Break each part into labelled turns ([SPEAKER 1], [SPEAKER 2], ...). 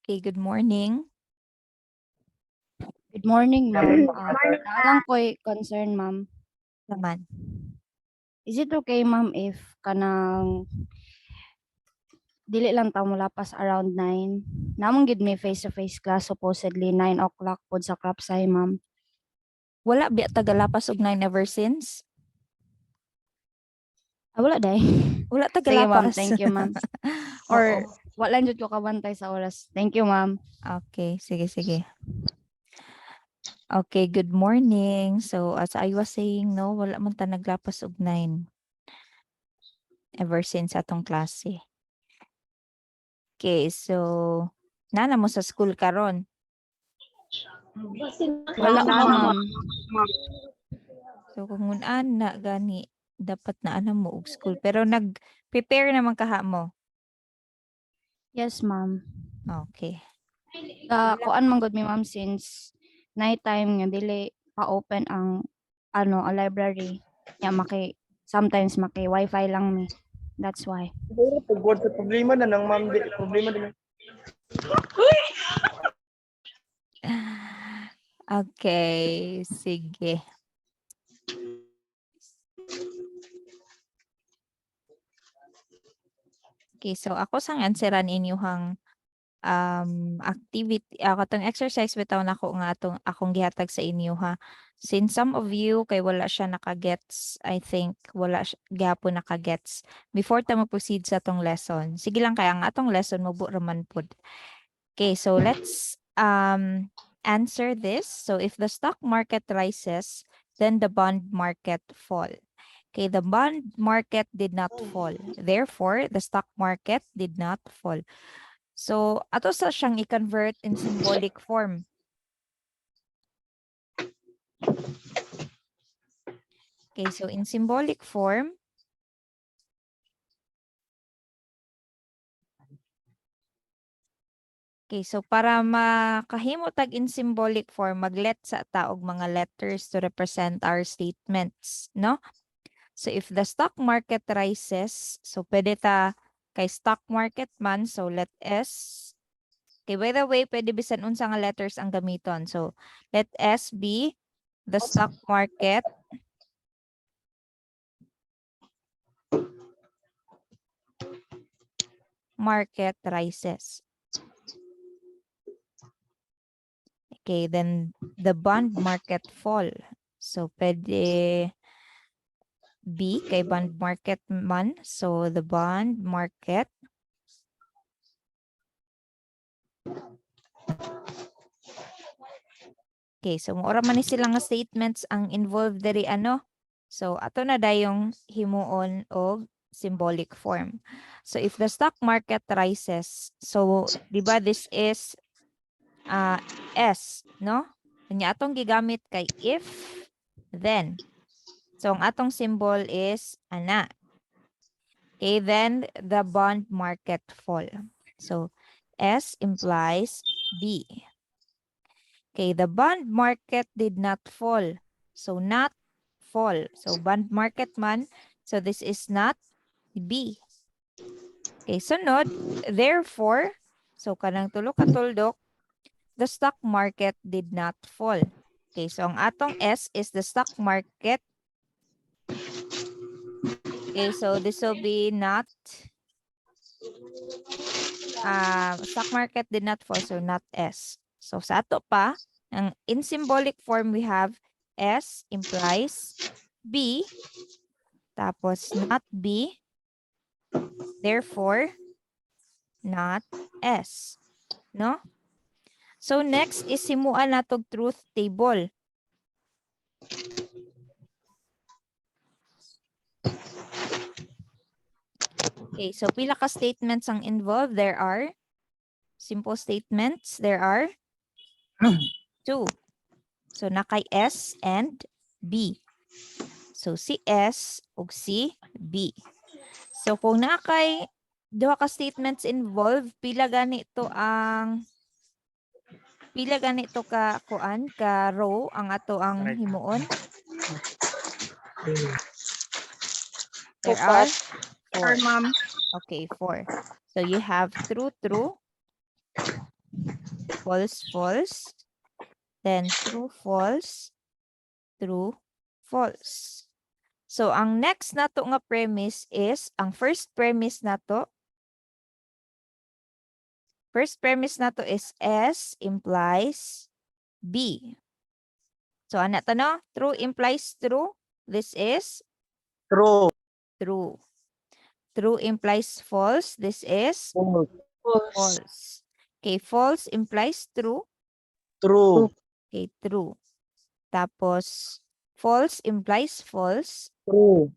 [SPEAKER 1] Okay, good morning.
[SPEAKER 2] Good morning, ma'am. Naalang ko'y concern, ma'am.
[SPEAKER 1] Naman.
[SPEAKER 2] Is it okay, ma'am, if kanang dili lang ta mo lapas around 9? Namang gid may face-to-face class supposedly 9 o'clock pod sa Krapsay, ma'am.
[SPEAKER 1] Wala biya tagalapas og 9 ever since.
[SPEAKER 2] Wala day.
[SPEAKER 1] Wala
[SPEAKER 2] Sige, ma'am.
[SPEAKER 1] tagalapas.
[SPEAKER 2] Thank you, ma'am.
[SPEAKER 1] Oo.
[SPEAKER 2] Or wala jud ko kabantay sa oras. Thank you, ma'am.
[SPEAKER 1] Okay, sige. Okay, good morning. So as I was saying, no, wala man ta naglapas og 9 ever since atong klase. Okay, so nana mo sa school karon.
[SPEAKER 2] Wala pa, ma'am.
[SPEAKER 1] So kung na gani dapat na ana mo og school pero nag-prepare naman kaha mo.
[SPEAKER 2] Yes, ma'am.
[SPEAKER 1] Okay.
[SPEAKER 2] Kuan man gud mi, ma'am, since night time nga dili pa open ang a library. Sometimes wifi lang mi. That's why.
[SPEAKER 3] Siguro tungkol sa problema na ng ma'am, problema din.
[SPEAKER 1] Okay, sige. Okay, so ako sang answeran inyuhang activity katong exercise bitaw nako nga akong gihatag sa inyo ha. Since some of you kay wala siya nakagets, I think wala gyapon nakagets before ta mo-proceed sa atong lesson. Sige lang kay ang atong lesson mubo raman pod. Okay, so let's answer this. So if the stock market rises, then the bond market fall. Okay, the bond market did not fall. Therefore, the stock market did not fall. So, ato sa siyang i-convert in symbolic form. Okay, so in symbolic form, okay, so para makahimo tag in symbolic form, maglet sa taog mga letters to represent our statements, no? So if the stock market rises, so pwede ta kay stock market man, so let S. Okay, by the way, pwede bisan unsa nga letters ang gamiton. So let S be the stock market rises. Okay, then the bond market fall. So pwede B kay bond market man. So the bond market okay, so mura man ni sila nga statements ang involved diri ano. So ato na dayong himuon og symbolic form. So if the stock market rises, so di ba this is S, no? Kanya atong gigamit kay if, then. So ang atong symbol is ana. Okay, then the bond market fall. So S implies B. Okay, the bond market did not fall. So not fall. So bond market man. So this is not B. Okay, sunod. Therefore, so kanang tulo katuldok, the stock market did not fall. Okay, so ang atong S is the stock market. Okay, so this will be not stock market did not fall, so not S. So sa ato pa, in symbolic form we have S implies B, tapos not B, therefore not S, no? So next is himuan natog truth table. Okay, so pila ka statements ang involved? There are simple statements. There are 2. So nakay S and B. So si S ug si B. So kung nakay duha ka statements involved, pila ganito ka kuan ka row ang ato ang himuon? There are 4.
[SPEAKER 3] Ma'am.
[SPEAKER 1] Okay, 4. So you have true, true, false, false. Then true, false, true, false. So, ang next nato nga premise is, ang first premise nato is S implies B. So, ana to no? True implies true. This is
[SPEAKER 3] True.
[SPEAKER 1] true. True implies false. This is
[SPEAKER 3] False.
[SPEAKER 1] false. Okay, false implies true.
[SPEAKER 3] True.
[SPEAKER 1] Okay, true. Tapos, false implies false.
[SPEAKER 3] True.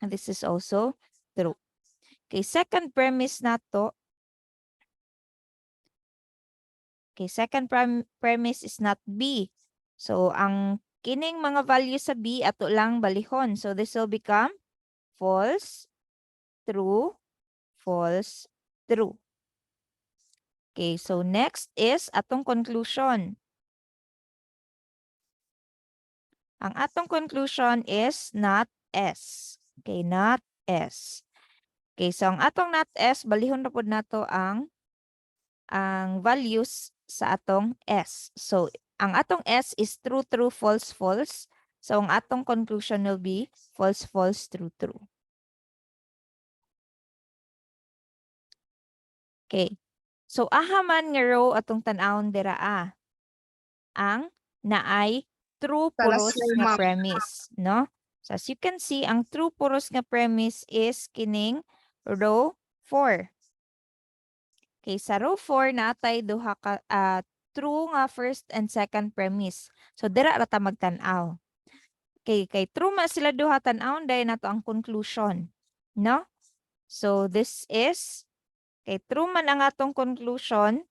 [SPEAKER 1] And this is also true. Okay, second premise nato. Okay, second premise is not B. So, ang kining mga values sa B, ato lang balihon. So, this will become false, true, false, true. Okay, so next is atong conclusion. Ang atong conclusion is not S. Okay, not S. Okay, so ang atong not S, balihon na po nato ang values sa atong S. So, ang atong S is true, true, false, false. So, ang atong conclusion will be false, false, true, true. Okay. So, ahaman nga row atong tan-awon dira ang naay true puros nga premise, no? So, as you can see, ang true puros nga premise is kining row 4. Okay, sa row 4 natay duha ka true nga first and second premise. So, dira ra ta magtan-aw. Okay, kay true man sila duha tan-awon dahil nato ang conclusion, no? So, this is kay true man ang atong conclusion,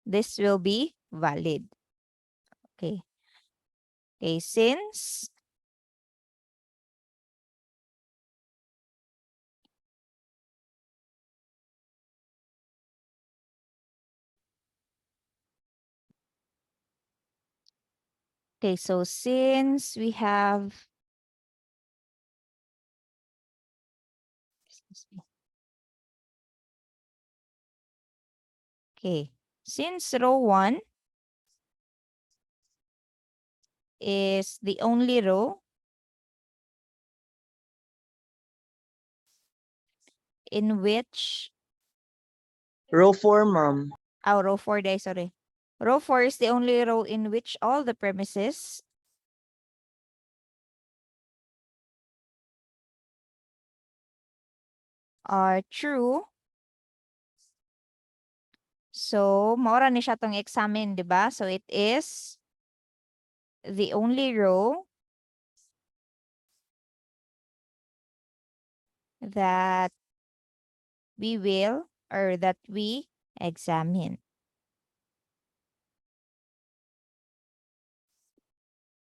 [SPEAKER 1] this will be valid. Okay. Okay, since okay, so since we have excuse me. Okay, since row 1 is the only row in which
[SPEAKER 3] Row 4, ma'am.
[SPEAKER 1] row 4 day, sorry. Row 4 is the only row in which all the premises are true. So, maura ni siya tong examine, di ba? So, it is the only row that we will or that we examine.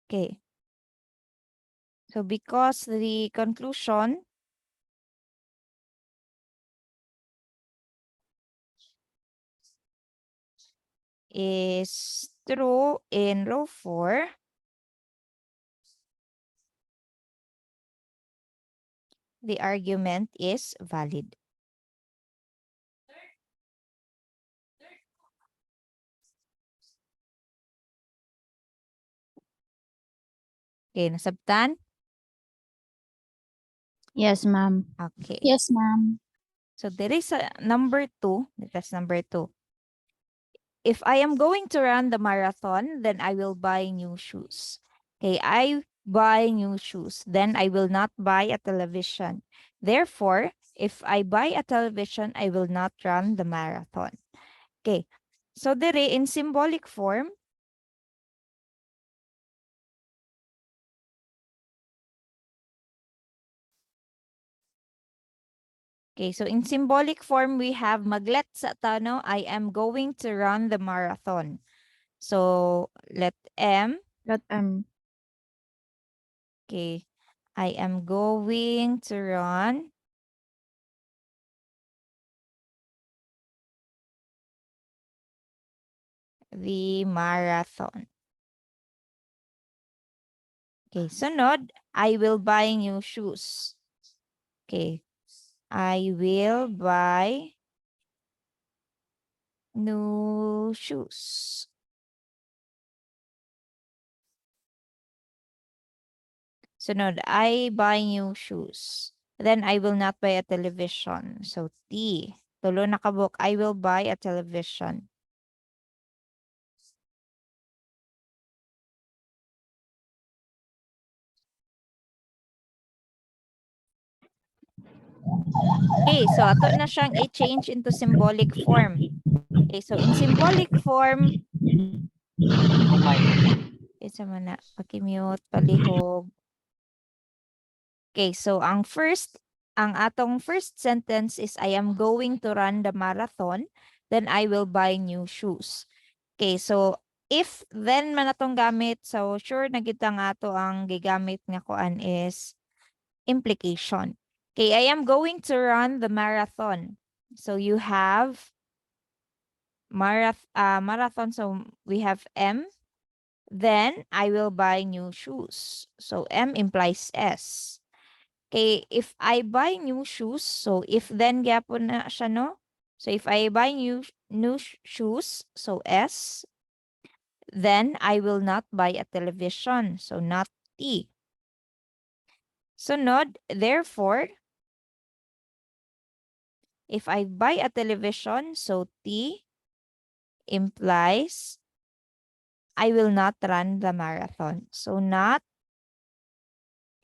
[SPEAKER 1] Okay. So, because the conclusion is true in row 4, the argument is valid. Okay, nasabtan?
[SPEAKER 2] Yes, ma'am.
[SPEAKER 1] Okay.
[SPEAKER 4] Yes, ma'am.
[SPEAKER 1] So there is a number 2. That's number 2. If I am going to run the marathon, then I will buy new shoes. Okay, I buy new shoes. Then I will not buy a television. Therefore, if I buy a television, I will not run the marathon. Okay, so there in symbolic form, okay, so in symbolic form, we have maglet sa tano, I am going to run the marathon. So let M,
[SPEAKER 2] Let
[SPEAKER 1] okay, I am going to run the marathon. Okay, sunod, I will buy new shoes. Okay, I will buy new shoes. Sunod, I buy new shoes. Then I will not buy a television. So T. Tulo na kabuk. I will buy a television. Okay, so ato na siyang i-change into symbolic form. Okay, so in symbolic form, isa man na, pakimute, palihog. Okay, so ang atong first sentence is I am going to run the marathon, then I will buy new shoes. Okay, so if then man atong gamit, so sure na kita nga to ang gigamit nga kuan is implication. Okay, I am going to run the marathon. So you have marathon, so we have M. Then I will buy new shoes. So M implies S. Okay, if I buy new shoes, so if then gyapon na siya, no? So if I buy new shoes, so S, then I will not buy a television. So not T. Sunod, therefore, if I buy a television, so T implies I will not run the marathon. So not,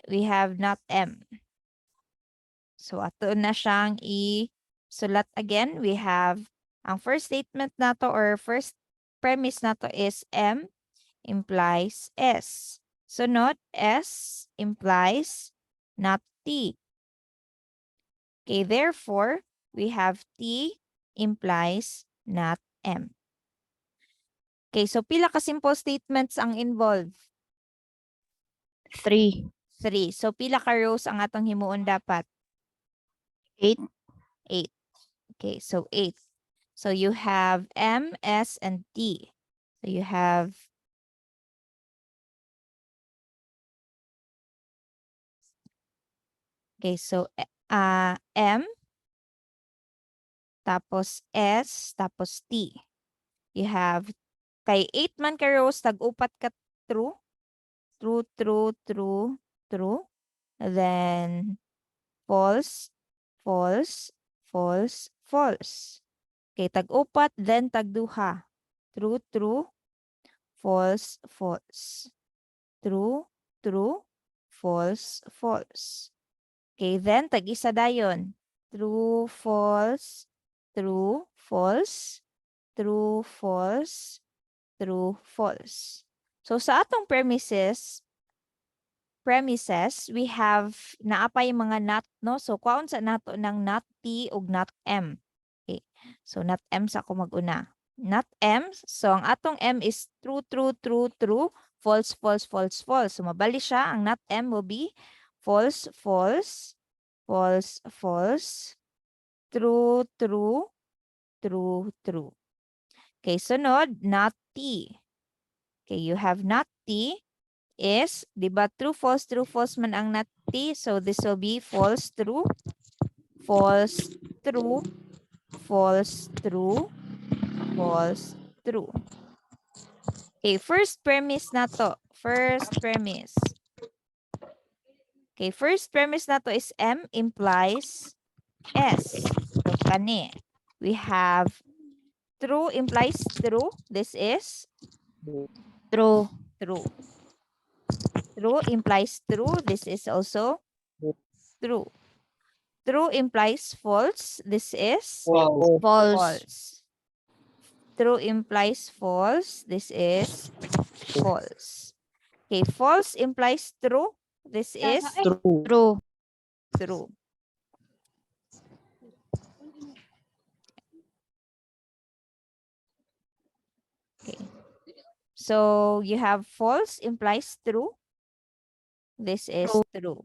[SPEAKER 1] we have not M. So ato na siyang i-sulat again. We have, ang first statement nato or first premise nato is M implies S. Sunod, S implies not T. Okay, therefore, we have T implies not M. Okay, so pila ka simple statements ang involved?
[SPEAKER 2] 3.
[SPEAKER 1] 3. So pila ka rows ang atong himuon dapat?
[SPEAKER 2] 8.
[SPEAKER 1] 8. Okay, so 8. So you have M, S, and T. So you have okay, so M, tapos S, tapos T. You have kay 8 man ka rows, tag-upat ka true. True, true, true, true. Then false, false, false, false. Okay, tag-upat, then tag-duha. True, true, false, false. True, true, false, false. Okay, then tag-isa dayon. True, false, true, false, true, false, true, false. So sa atong premises, we have naapay mga not, no? So kwaon sa nato ng not T ug not M. Okay. So not M sa ako mag-una. Not M. So ang atong M is true, true, true, true, false, false, false, false. So mabali siya. Ang not M will be false, false, false, false, true, true, true, true. Okay, sunod, not T. Okay, you have not T is, di ba, true, false man ang not T. So this will be false, true, false, true, false, true, false, true. Okay, first premise na to. First premise. Okay, first premise na to is M implies S. So, kani. We have true implies true. This is
[SPEAKER 2] True.
[SPEAKER 1] true. True implies true. This is also true. True implies false. This is
[SPEAKER 3] False.
[SPEAKER 2] False.
[SPEAKER 1] false. True implies false. This is false. Okay, false implies true. This is
[SPEAKER 3] True.
[SPEAKER 2] True.
[SPEAKER 1] true. Okay. So you have false implies true. This is
[SPEAKER 2] True.
[SPEAKER 1] true.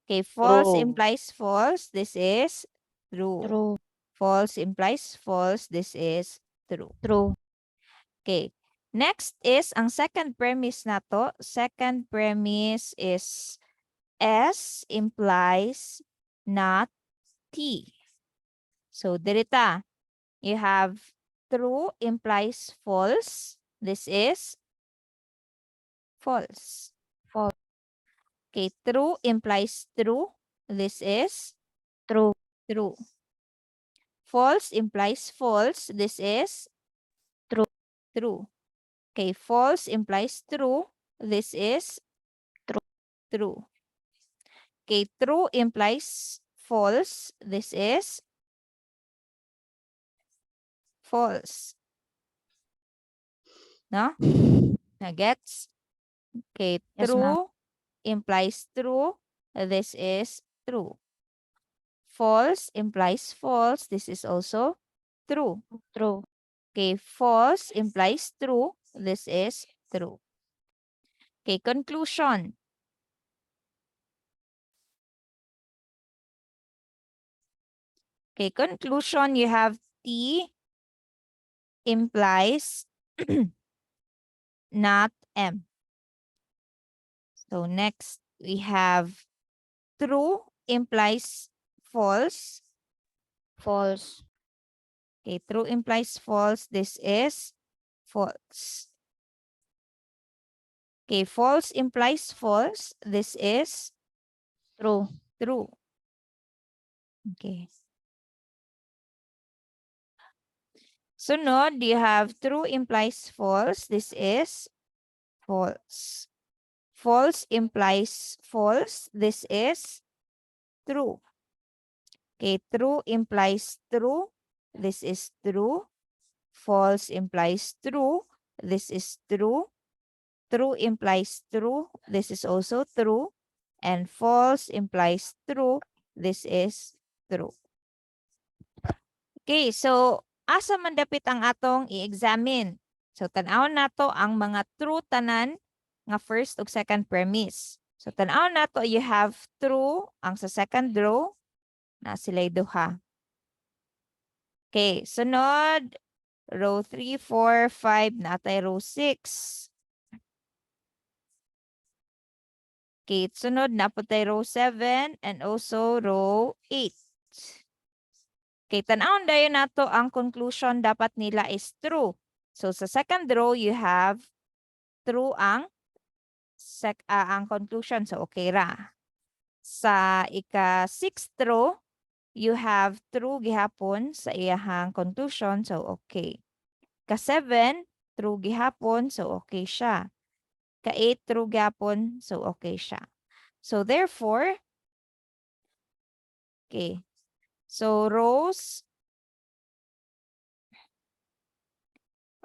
[SPEAKER 1] Okay, false
[SPEAKER 3] True.
[SPEAKER 1] implies false. This is true.
[SPEAKER 2] True.
[SPEAKER 1] False implies false. This is true.
[SPEAKER 2] True.
[SPEAKER 1] Okay. Next is ang second premise na to. Second premise is S implies not T. So dirita, you have true implies false. This is false.
[SPEAKER 2] False.
[SPEAKER 1] Okay, true implies true. This is
[SPEAKER 2] True.
[SPEAKER 1] true. False implies false. This is
[SPEAKER 2] True.
[SPEAKER 1] true. Okay, false implies true. This is
[SPEAKER 2] True.
[SPEAKER 1] true. Okay, true implies false. This is false. No? Gets? Okay,
[SPEAKER 2] Yes, ma'am.
[SPEAKER 1] true implies true. This is true. False implies false. This is also true.
[SPEAKER 2] True.
[SPEAKER 1] Okay, false implies true. This is true. Okay, conclusion. Okay, conclusion, you have T implies not M. So next, we have true implies false.
[SPEAKER 2] False.
[SPEAKER 1] Okay, true implies false. This is false. Okay, false implies false. This is
[SPEAKER 2] True.
[SPEAKER 1] true. Okay. Sunod, you have true implies false. This is false. False implies false. This is true. Okay, true implies true. This is true. False implies true. This is true. True implies true. This is also true. And false implies true. This is true. Okay, so asa man dapit ang atong i-examine? So tan-aw nato ang mga true tanan nga first ug second premise. So tan-aw nato you have true ang sa second row na sila'y duha. Okay, sunod row 3, 4, 5 natay row 6. Okay, sunod naputay row 7 and also row 8. Okay, tan-awon dayon nato ang conclusion dapat nila is true. So sa second row you have true ang conclusion, so okay ra. Sa ika-sixth row you have true gihapon sa iyahang conclusion, so okay. Ka-7 true gihapon, so okay siya. Ka-8 true gihapon, so okay siya. So therefore, okay. So rows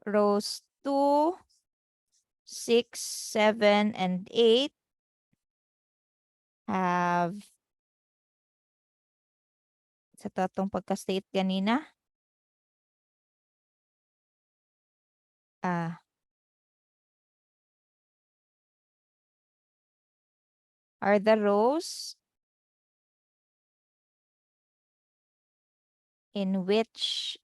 [SPEAKER 1] 2, 6, 7, and 8 have sa tatong pagka-state kanina. Are the rows in which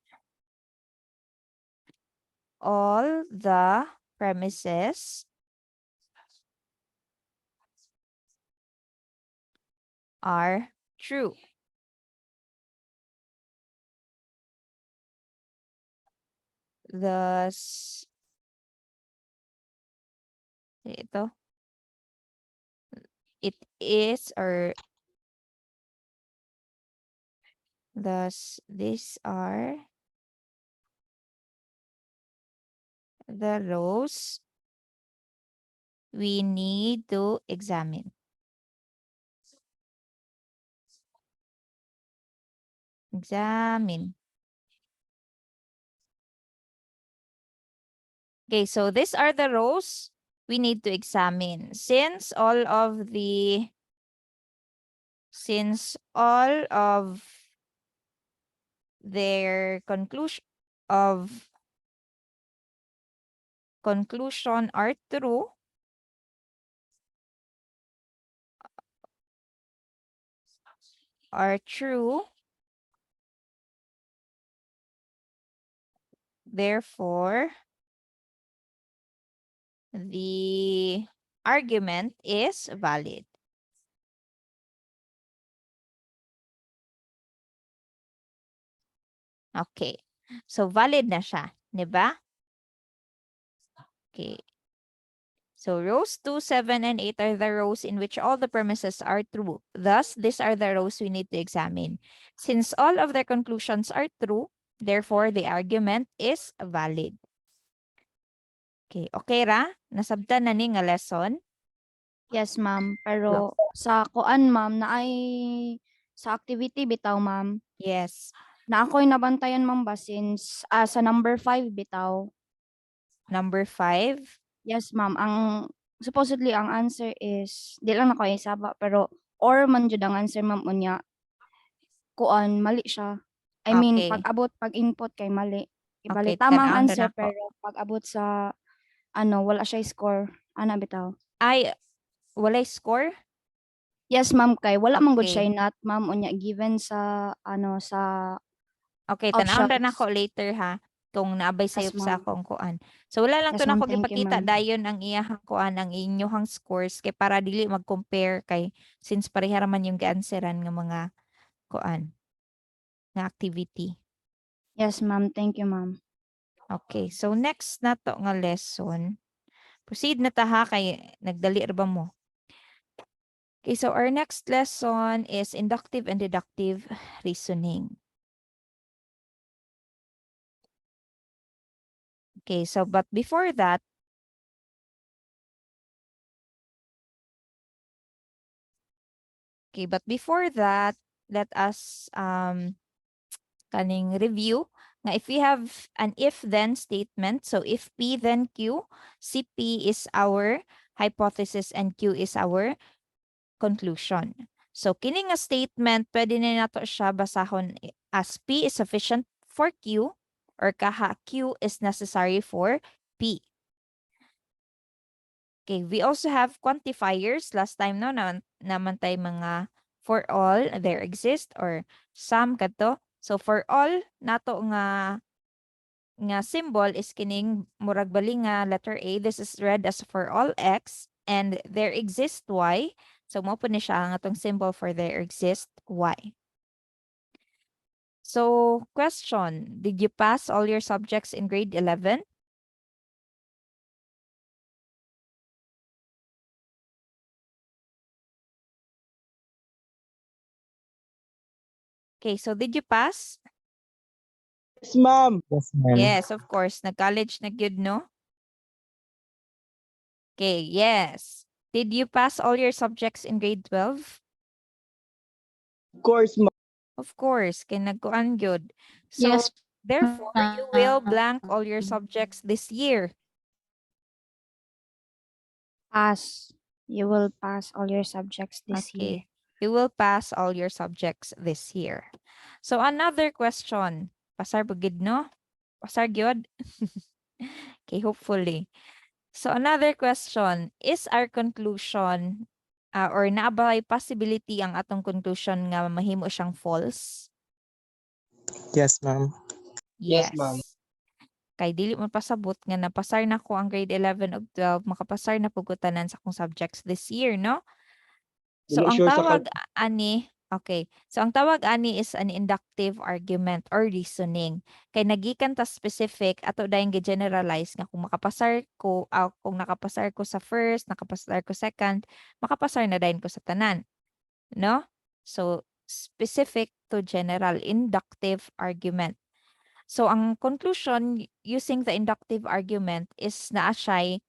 [SPEAKER 1] all the premises are true. Thus, ito, it is, or thus these are the rows we need to examine. Examine. Okay, so these are the rows we need to examine. Since all of their conclusion are true, therefore the argument is valid. Okay. So, valid na siya. 'Di ba? Okay. So, rows 2, 7, and 8 are the rows in which all the premises are true. Thus, these are the rows we need to examine. Since all of their conclusions are true, therefore, the argument is valid. Okay, okay ra? Nasabtan na ni nga lesson?
[SPEAKER 2] Yes, ma'am. Pero sa kuan, ma'am, na ay sa activity bitaw, ma'am.
[SPEAKER 1] Yes.
[SPEAKER 2] Na ako'y nabantayan, ma'am, ba since sa number 5 bitaw.
[SPEAKER 1] Number 5.
[SPEAKER 2] Yes, ma'am. Ang supposedly ang answer is di lang ako isaba pero or man jud ang answer, ma'am, unya. Kuan mali siya. I mean,
[SPEAKER 1] Okay.
[SPEAKER 2] pag-abot pag-input kay mali. Ibali
[SPEAKER 1] Okay,
[SPEAKER 2] tama ang
[SPEAKER 1] tan-aon na
[SPEAKER 2] answer
[SPEAKER 1] nako.
[SPEAKER 2] pero pag-abot sa wala siya score. Ana bitaw.
[SPEAKER 1] Ay, walay score?
[SPEAKER 2] Yes, ma'am, kay wala man gud
[SPEAKER 1] Okay.
[SPEAKER 2] siya not, ma'am, unya given sa sa
[SPEAKER 1] Okay, tan-aon ra
[SPEAKER 2] options.
[SPEAKER 1] nako later ha kung naabay
[SPEAKER 2] Yes,
[SPEAKER 1] sayop sa
[SPEAKER 2] ma'am.
[SPEAKER 1] akong kuan. So wala lang
[SPEAKER 2] Yes,
[SPEAKER 1] to
[SPEAKER 2] ma'am.
[SPEAKER 1] nako
[SPEAKER 2] Thank you,
[SPEAKER 1] gipakita
[SPEAKER 2] ma'am.
[SPEAKER 1] dayon ang iyahang kuan, ang inyong scores kay para dili mag-compare kay since pareha ra man yung gi-answeran nga mga kuan nga activity.
[SPEAKER 2] Yes, ma'am. Thank you, ma'am.
[SPEAKER 1] Okay, so next na to nga lesson. Proceed na ta ha kay nagdali ra ba mo? Okay, so our next lesson is inductive and deductive reasoning. Okay, so but before that, let us kaning review nga if we have an if-then statement, so if P then Q, CP is our hypothesis and Q is our conclusion. So kini nga statement, pwede na nato siya basahon as P is sufficient for Q or kaha Q is necessary for P. Okay, we also have quantifiers. Last time no naman tay mga for all there exist or some kadto. So for all nato nga symbol is kining murag bali nga letter A. This is read as for all X and there exist Y. So mo po ni siya ang atong symbol for there exist Y. So question, did you pass all your subjects in grade 11? Okay, so did you pass?
[SPEAKER 3] Yes, ma'am. Yes, ma'am.
[SPEAKER 1] Yes, of course. Nag-college na gyud, no? Okay, yes. Did you pass all your subjects in grade 12?
[SPEAKER 3] Of course, ma'am.
[SPEAKER 1] Of course, kay nagkuan gyud. So,
[SPEAKER 2] Yes,
[SPEAKER 1] therefore, you will blank all your subjects this year.
[SPEAKER 2] pass. You will pass all your subjects this year.
[SPEAKER 1] Okay. You will pass all your subjects this year. So, another question. Pasar bugid, no? Pasar gyud? Okay, hopefully. So, another question. Is our conclusion or naabay possibility ang atong conclusion nga mahimo siyang false?
[SPEAKER 3] Yes, ma'am.
[SPEAKER 1] Yes.
[SPEAKER 3] Yes, ma'am.
[SPEAKER 1] Kay dili mo pasabot nga napasar na ko ang grade 11 ug 12, makapasar na pugutanan sa akong subjects this year, no? So
[SPEAKER 3] Dili
[SPEAKER 1] ang
[SPEAKER 3] sure sa
[SPEAKER 1] tawag ani, okay. So ang tawag ani is an inductive argument or reasoning. Kay nagikan ta specific ato dayong gi-generalize nga kung makapasar ko kung nakapasar ko sa first, nakapasar ko second, makapasar na dayon ko sa tanan, no? So specific to general inductive argument. So ang conclusion using the inductive argument is naa siya'y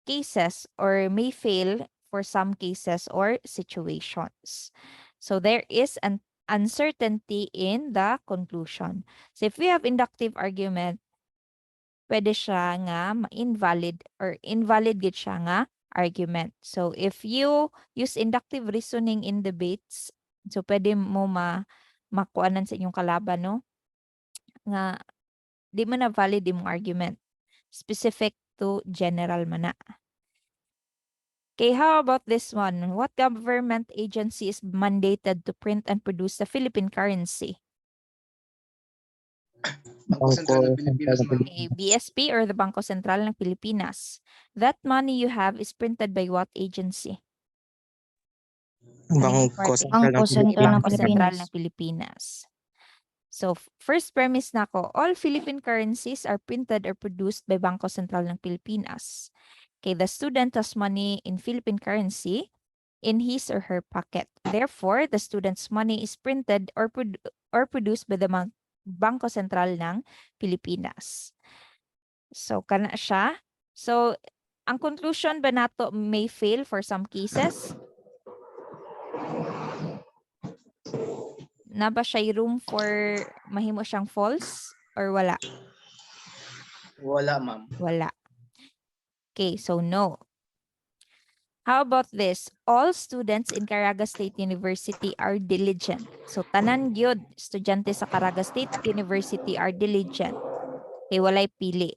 [SPEAKER 1] cases or may fail for some cases or situations. So there is an uncertainty in the conclusion. So if we have inductive argument, pwede siya nga ma-invalid or invalid gid siya nga argument. So if you use inductive reasoning in debates, so pwede mo makuanan sa inyong kalaban, no? Nga di man na valid imong argument. Specific to general man na. Okay, how about this one? What government agency is mandated to print and produce the Philippine currency?
[SPEAKER 4] Bangko Sentral ng Pilipinas, ma'am.
[SPEAKER 1] Okay, BSP or the Bangko Sentral ng Pilipinas. That money you have is printed by what agency?
[SPEAKER 3] Bangko
[SPEAKER 1] Party.
[SPEAKER 3] Sentral ng
[SPEAKER 2] Bangko Sentral ng
[SPEAKER 1] Bangko Sentral
[SPEAKER 2] Pilipinas.
[SPEAKER 1] ng Pilipinas. So, first premise na ko, all Philippine currencies are printed or produced by Bangko Sentral ng Pilipinas. Okay, the student has money in Philippine currency in his or her pocket. Therefore, the student's money is printed or produced by the Bangko Sentral ng Pilipinas. So, kana siya. So, ang conclusion ba nato may fail for some cases? Na ba siya room for mahimo siyang false or wala?
[SPEAKER 3] Wala, ma'am.
[SPEAKER 1] Wala. Okay, so no. How about this? All students in Caraga State University are diligent. So tanan gyud estudyante sa Caraga State University are diligent. Okay, walay pili.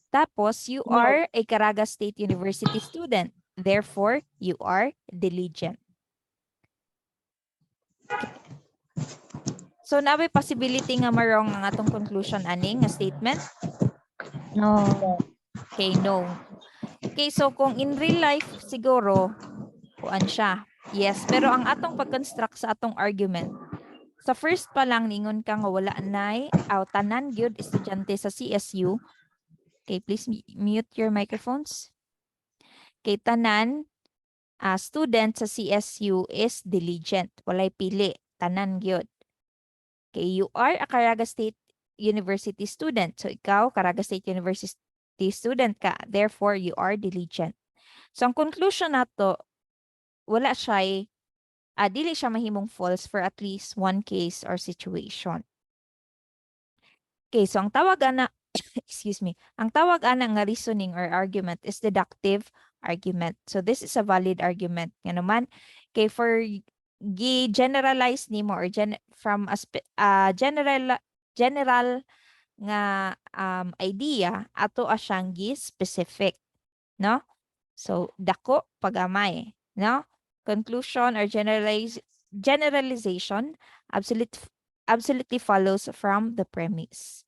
[SPEAKER 1] Tapos you
[SPEAKER 3] No.
[SPEAKER 1] are a Caraga State University student. Therefore, you are diligent. So nabe possibility nga marong ang atong conclusion aning nga statement?
[SPEAKER 2] No.
[SPEAKER 1] Okay, no. Okay, so kung in real life siguro kuan siya. Yes, pero ang atong pag-construct sa atong argument, sa first pa lang ningon ka nga wala nay tanan gyud estudyante sa CSU. Okay, please mute your microphones. Okay, tanan student sa CSU is diligent, walay pili, tanan gyud. Okay, you are a Caraga State University student. So ikaw Caraga State University student ka, therefore you are diligent. So ang conclusion nato wala siya dili siya mahimong false for at least one case or situation. Okay, so ang tawag ana excuse me, ang tawag ana nga reasoning or argument is deductive argument. So this is a valid argument. Nga naman, okay, for generalize nimo or from a general nga idea ato asyang specific, no? So dako pagamay, no? Conclusion or generalization absolutely follows from the premise.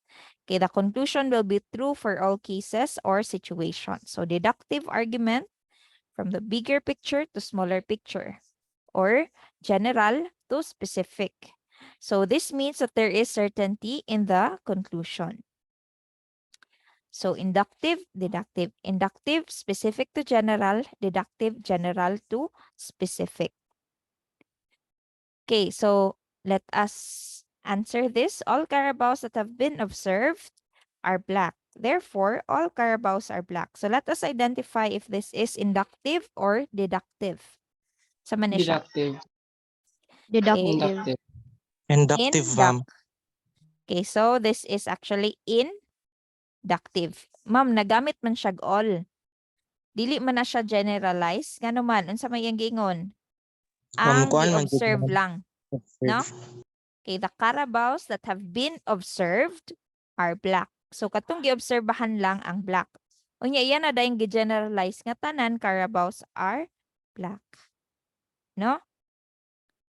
[SPEAKER 1] Okay, the conclusion will be true for all cases or situations. So deductive argument from the bigger picture to smaller picture or general to specific. So this means that there is certainty in the conclusion. So inductive, deductive. Inductive, specific to general. Deductive, general to specific. Okay, so let us answer this. All Carabaos that have been observed are black. Therefore, all Carabaos are black. So let us identify if this is inductive or deductive. Sa siya?
[SPEAKER 3] Deductive.
[SPEAKER 2] Deductive.
[SPEAKER 3] Inductive.
[SPEAKER 4] Inductive, ma'am.
[SPEAKER 1] Okay, so this is actually inductive. Ma'am, nagamit man siya all. Dili man na siya generalize. Ngano man, unsa may ang gingon? Ang
[SPEAKER 4] kuan man,
[SPEAKER 1] i-observe
[SPEAKER 4] ma'am.
[SPEAKER 1] lang. No? Okay, the Carabaos that have been observed are black. So katong gi-obserbahan lang ang black. Unya iyan na dayong gi-generalize nga tanan Carabaos are black. No?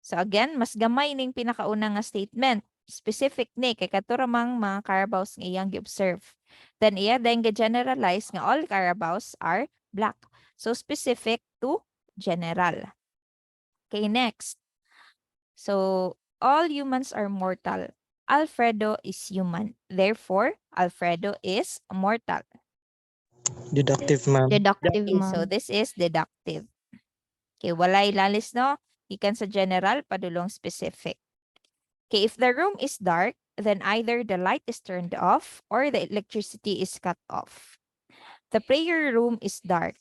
[SPEAKER 1] So again, mas gamay ning pinakauna nga statement. Specific ni kay katuramang mga Carabaos nga iyang gi-observe. Then iya dayong gi-generalize nga all Carabaos are black. So specific to general. Okay, next. So all humans are mortal. Alfredo is human. Therefore, Alfredo is mortal.
[SPEAKER 4] Deductive, ma'am.
[SPEAKER 2] Deductive,
[SPEAKER 1] Okay, so
[SPEAKER 2] ma'am.
[SPEAKER 1] this is deductive. Okay, walay lalis no? Ikan sa general, padulong specific. Okay, if the room is dark, then either the light is turned off or the electricity is cut off. The prayer room is dark.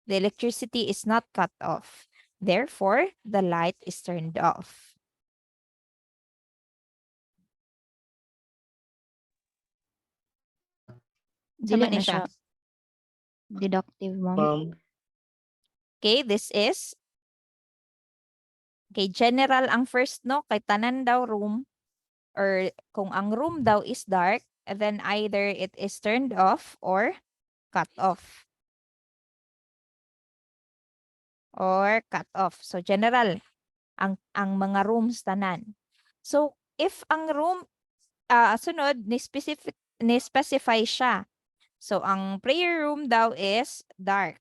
[SPEAKER 1] The electricity is not cut off. Therefore, the light is turned off.
[SPEAKER 2] Dili
[SPEAKER 1] Sama
[SPEAKER 2] na
[SPEAKER 1] ni siya.
[SPEAKER 2] siya. Deductive, ma'am.
[SPEAKER 3] Ma'am.
[SPEAKER 1] Okay, this is okay, general ang first no, kay tanan daw room or kung ang room daw is dark, then either it is turned off or cut off. Or cut off. So general ang mga rooms tanan. So if ang room sunod ni specify siya. So ang prayer room daw is dark.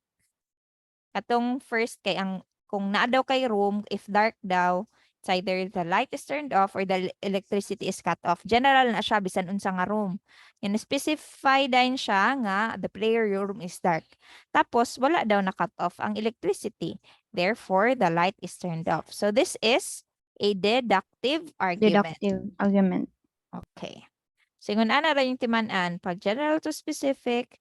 [SPEAKER 1] Katong first kay ang kung naa daw kay room if dark daw It's either the light is turned off or the electricity is cut off. General na siya bisan unsa nga room. Yan specify din siya nga the prayer room is dark. Tapos wala daw na cut off ang electricity. Therefore, the light is turned off. So this is a deductive argument.
[SPEAKER 2] Deductive argument.
[SPEAKER 1] Okay. So yun ana ra yung timan-an. Pag general to specific,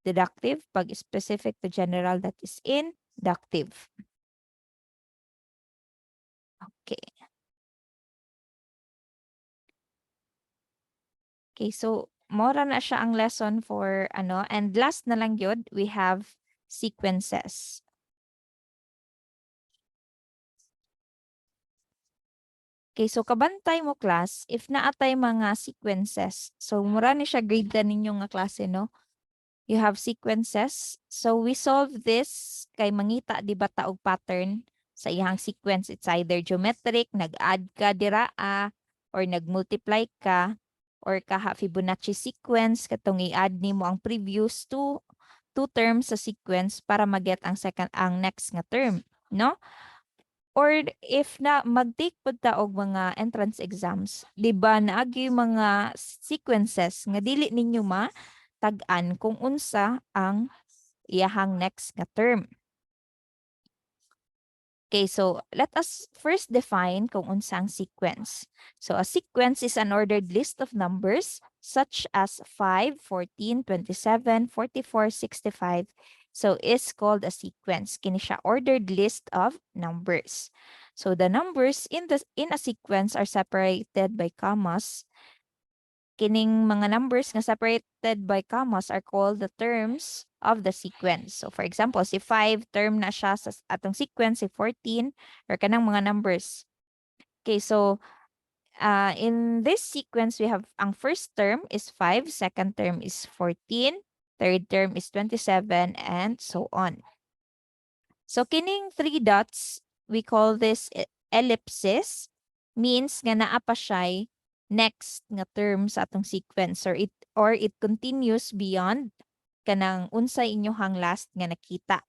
[SPEAKER 1] deductive. Pag specific to general, that is inductive. Okay. Okay, so mora na siya ang lesson for ano. And last na lang yun, we have sequences. Okay, so kabantay mo class, if naatay mga sequences, so mura ni siya grade na ninyo nga klase, no? You have sequences. So we solve this kay mangita di ba ta og pattern sa iyang sequence. It's either geometric, nag-add ka diraa, or nag-multiply ka, or kaha Fibonacci sequence, katong i-add nimo ang previous two terms sa sequence para mag-get ang next nga term, no? Or if na mag-take pud ta og mga entrance exams, di ba naagi mga sequences nga dili ninyo tag-an kung unsa ang iyahang next nga term. Okay, so let us first define kung unsa ang sequence. So a sequence is an ordered list of numbers such as 5, 14, 27, 44, 65. So is called a sequence. Kini siya ordered list of numbers. So the numbers in a sequence are separated by commas. Kining mga numbers nga separated by commas are called the terms of the sequence. So for example, si 5 term na siya sa atong sequence, si 14 or kanang mga numbers. Okay, so in this sequence we have ang first term is 5, second term is 14, third term is 27, and so on. So kining 3 dots, we call this ellipsis, means nga naa pa siya next nga term sa atong sequence, or it continues beyond kanang unsay inyohang last nga nakita.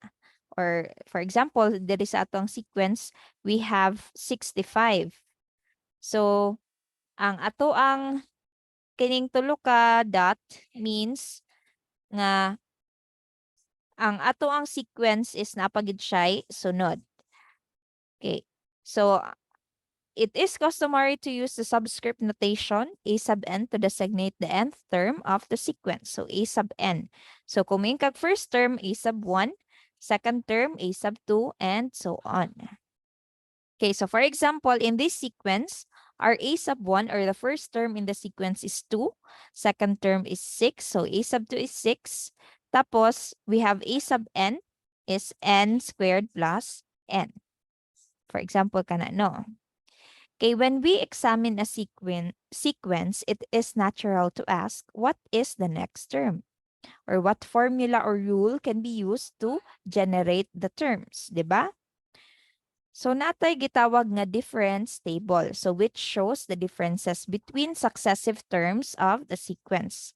[SPEAKER 1] Or for example, diri sa atong sequence, we have 65. So ang kining tulo ka dot means nga ang ang sequence is napagid siya sunod. Okay. So it is customary to use the subscript notation a sub n to designate the nth term of the sequence. So a sub n. So kung may kag first term a sub 1, second term a sub 2, and so on. Okay, so for example, in this sequence, our a sub 1 or the first term in the sequence is 2, second term is 6, so a sub 2 is 6. Tapos we have a sub n is n squared plus n. For example, kana no. Okay, when we examine a sequence, it is natural to ask, what is the next term? Or what formula or rule can be used to generate the terms, di ba? So natay gitawag nga difference table, so which shows the differences between successive terms of the sequence.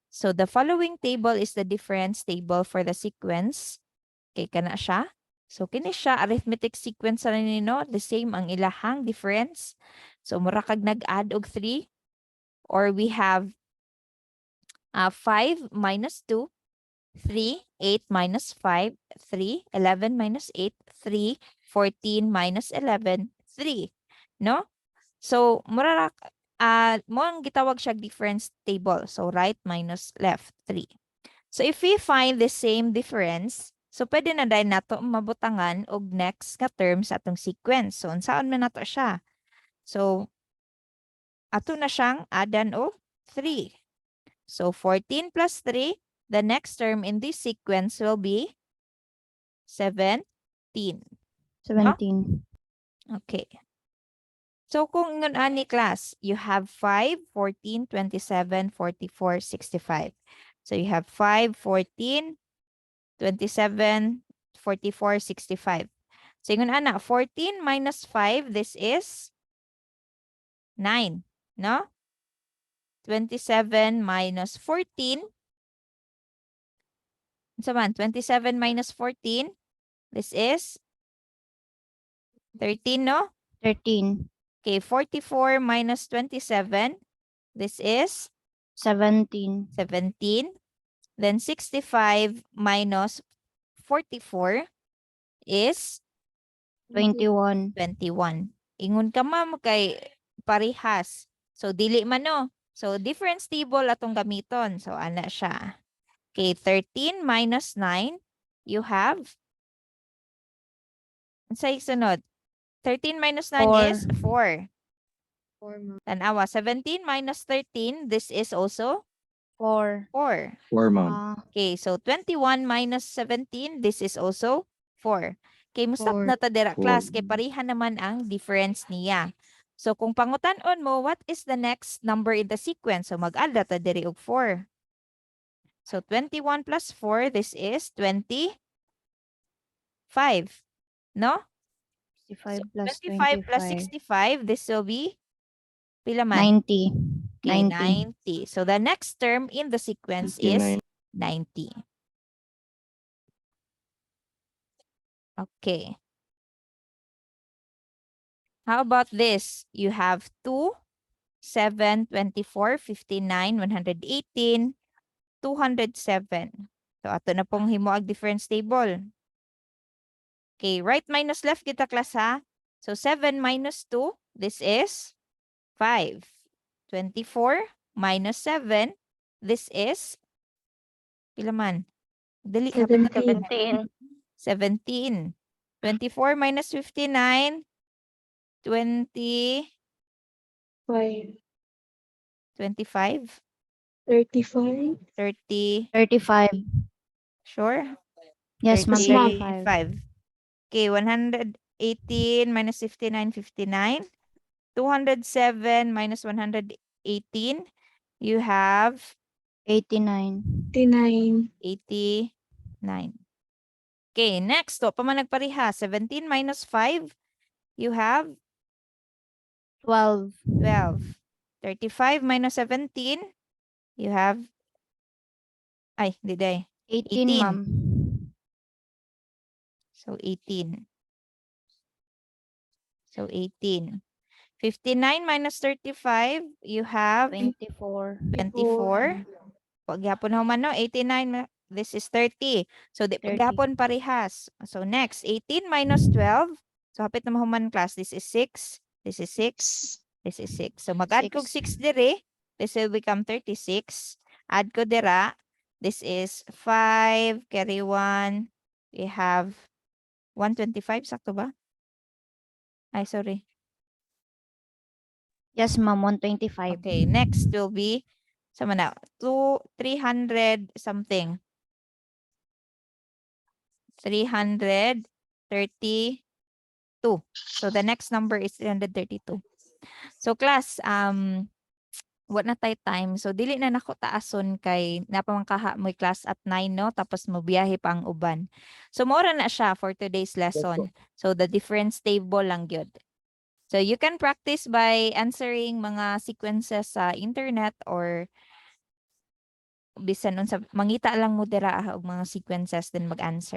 [SPEAKER 1] So the following table is the difference table for the sequence. Okay, kana siya. So kini siya arithmetic sequence na nino, the same ang ilahang difference. So mura kag nag-add og 3, or we have 5 minus 2, 3, 8 minus 5, 3, 11 minus 8, 3, 14 minus 11, 3. No? So, mura mo ang gitawag siya difference table. So, right minus left, 3. So, if we find the same difference, so pwede na dahil nato mabutangan og next nga term sa atong sequence. So, unsaon man nato siya? So, ato na siyang adan og 3. So, 14 plus 3, the next term in this sequence will be 17.
[SPEAKER 2] 17.
[SPEAKER 1] Okay. So kung ingon ani class, you have 5, 14, 27, 44, 65. So you have 5, 14, 27, 44, 65. So ingon ana, 14 minus 5, this is 9, no? 27 minus 14. So man, 27 minus 14, this is 13, no?
[SPEAKER 2] 13.
[SPEAKER 1] Okay, 44 minus 27. This is
[SPEAKER 2] 17.
[SPEAKER 1] 17. Then 65 minus 44 is
[SPEAKER 2] 21.
[SPEAKER 1] 21. Ingon ka ma'am kay parihas. So dili man no. So difference table atong gamiton. So ana siya. Okay, 13 minus 9, you have unsay sunod? 13 minus 9 is 4.
[SPEAKER 5] 4, ma'am.
[SPEAKER 1] Tanawa, 17 minus 13, this is also
[SPEAKER 2] 4.
[SPEAKER 1] 4.
[SPEAKER 6] 4, ma'am.
[SPEAKER 1] Okay, so 21 minus 17, this is also 4. Okay, mustap
[SPEAKER 5] Four.
[SPEAKER 1] na ta dira class,
[SPEAKER 6] Four.
[SPEAKER 1] kay pariha naman ang difference niya. So kung pangutan-on mo, what is the next number in the sequence? So mag-add ta diri og 4. So 21 plus 4, this is 25. No?
[SPEAKER 2] 65
[SPEAKER 1] So
[SPEAKER 2] plus
[SPEAKER 1] 25 plus
[SPEAKER 2] 25.
[SPEAKER 1] 65, this will be pila man?
[SPEAKER 2] 90.
[SPEAKER 1] Okay,
[SPEAKER 2] 90.
[SPEAKER 1] 90. So the next term in the sequence is
[SPEAKER 6] 59.
[SPEAKER 1] 90. Okay. How about this? You have 2, 7, 24, 59, 118, 207. So ato na pong himuag difference table. Okay, right minus left kita class ha. So 7 minus 2, this is 5. 24 minus 7, this is pila man? Dali ka
[SPEAKER 5] 17.
[SPEAKER 1] 17. 24 minus 59, 20,
[SPEAKER 5] 5.
[SPEAKER 1] 25,
[SPEAKER 5] 35.
[SPEAKER 1] 30,
[SPEAKER 2] 35.
[SPEAKER 1] sure?
[SPEAKER 2] Yes, ma'am.
[SPEAKER 5] Yes, ma'am.
[SPEAKER 2] 35.
[SPEAKER 1] Okay, 118 minus 59, 59. 207 minus 118, you have
[SPEAKER 2] 89.
[SPEAKER 5] 89.
[SPEAKER 1] 89. Okay, next, to pa man nagpareha. 17 minus 5, you have
[SPEAKER 2] 12.
[SPEAKER 1] 12. 35 minus 17, you have, ay, di day.
[SPEAKER 2] 18,
[SPEAKER 1] 18.
[SPEAKER 2] ma'am.
[SPEAKER 1] So 18. So 18. 59 minus 35, you have
[SPEAKER 2] 24.
[SPEAKER 1] 24. Paghapon ho man no, 89, this is 30. So di
[SPEAKER 2] 30.
[SPEAKER 1] paghapon parehas. So next, 18 minus 12. So hapit na mahuman class, this is 6, this is 6, this is 6. So mag-add kog 6 dire, this will become 36. Add ko dira, this is 5, carry 1. We have 125, sakto ba? Ay, sorry.
[SPEAKER 2] Yes, ma'am. 125.
[SPEAKER 1] Okay, next will be, sama na, 300 something. 332. So the next number is 332. So class, what na tayo time. So dili na nako taason kay napamangkaha mo class at 9 no, tapos mobiyahe pa ang uban. So mora na siya for today's lesson. So the difference table lang gyud. So you can practice by answering mga sequences sa internet or bisan unsa mangita lang mo dira og mga sequences then mag-answer.